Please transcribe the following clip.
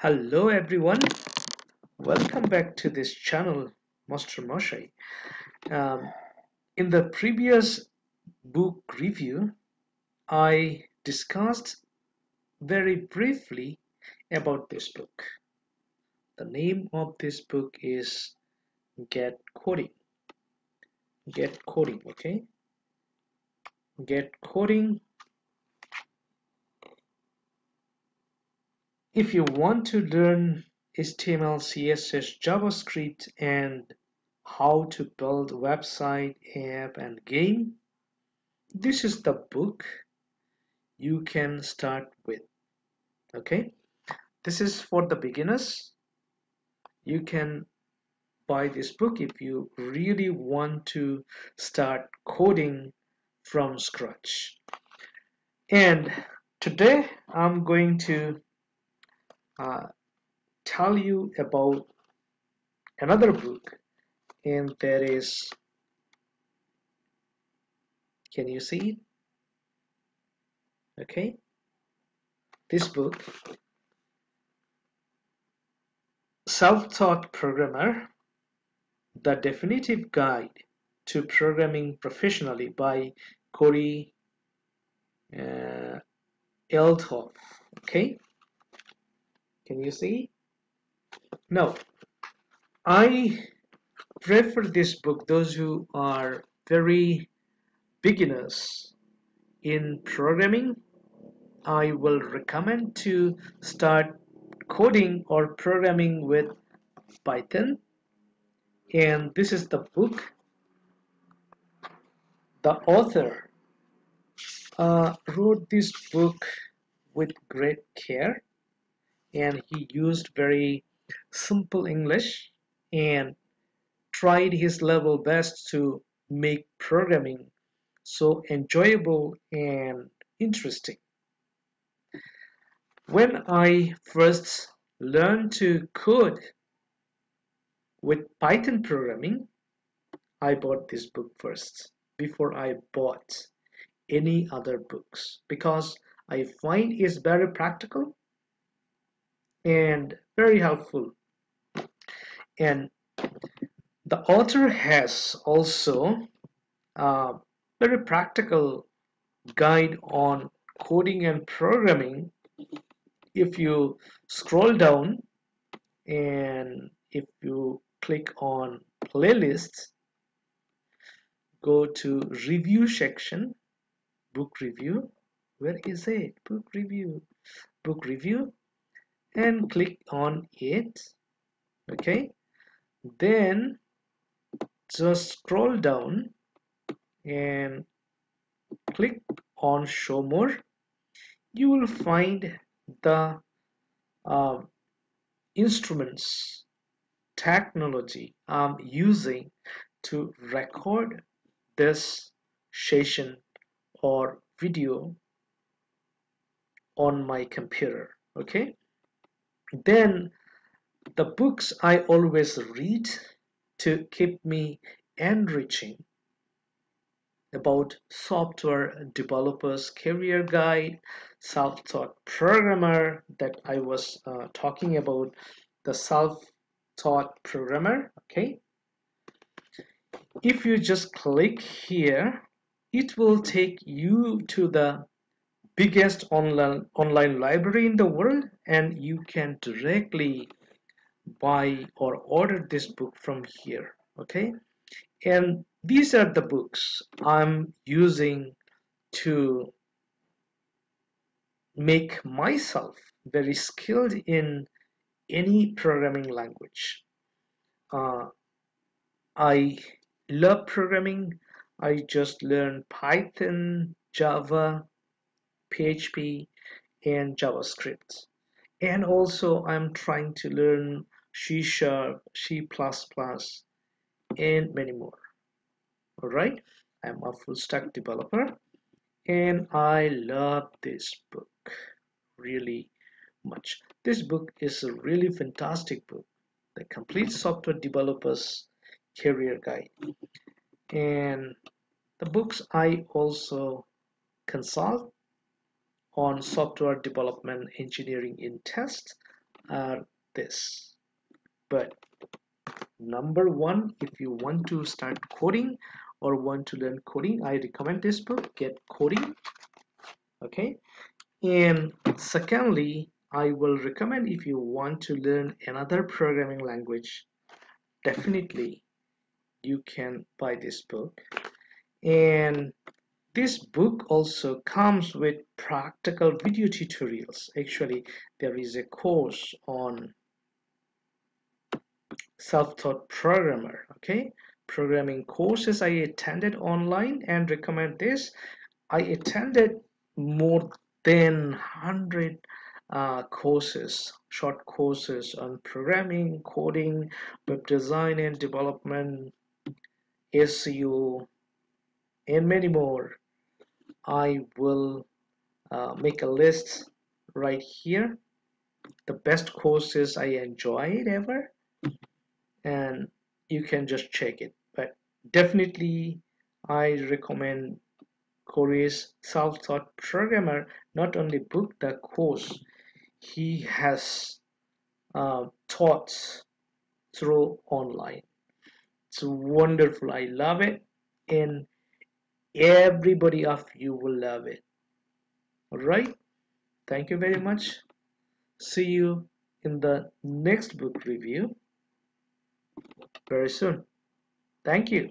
Hello everyone, welcome back to this channel, Master Moshai. Um, in the previous book review, I discussed very briefly about this book. The name of this book is Get Coding. Get Coding, okay? Get Coding. If you want to learn HTML, CSS, JavaScript, and how to build website, app, and game, this is the book you can start with. Okay, this is for the beginners. You can buy this book if you really want to start coding from scratch. And today I'm going to uh, tell you about another book, and that is, can you see it? Okay, this book, Self-Taught Programmer, The Definitive Guide to Programming Professionally by Cory Althoff. Okay, can you see? Now, I prefer this book those who are very beginners in programming. I will recommend to start coding or programming with Python, and this is the book. The author wrote this book with great care, and he used very simple English and tried his level best to make programming so enjoyable and interesting. When I first learned to code with Python programming, I bought this book first before I bought any other books because I find it's very practical and very helpful. And the author has also a very practical guide on coding and programming. If you scroll down and if you click on playlists, go to review section, book review. Where is it? Book review, and click on it. Okay, then just scroll down and click on show more. You will find the uh, instruments, technology I'm using to record this session or video on my computer. Okay, then the books I always read to keep me enriching about software developers career guide, self-taught programmer that I was talking about, the self-taught programmer. Okay, if you just click here, it will take you to the biggest online library in the world, and you can directly buy or order this book from here. Okay, and these are the books I'm using to make myself very skilled in any programming language. uh, I love programming. I just learned Python, Java, PHP, and JavaScript. And also I'm trying to learn C Sharp, C++, and many more. All right, I'm a full stack developer, and I love this book really much. This book is a really fantastic book, the complete software developers career guide. And the books I also consult on software development engineering in test, are this. But number one, if you want to start coding or want to learn coding, I recommend this book, Get Coding. Okay. And secondly, I will recommend if you want to learn another programming language, definitely you can buy this book. And this book also comes with practical video tutorials. Actually, there is a course on self-taught programmer. Okay, programming courses I attended online and recommend this. I attended more than 100 courses, short courses on programming, coding, web design and development, SEO, and many more. I will make a list right here. The best courses I enjoyed ever, and you can just check it. But definitely, I recommend Cory's self-taught programmer. Not only book, the course he has taught through online. It's wonderful. I love it, and everybody of you will love it. All right. Thank you very much. See you in the next book review very soon. Thank you.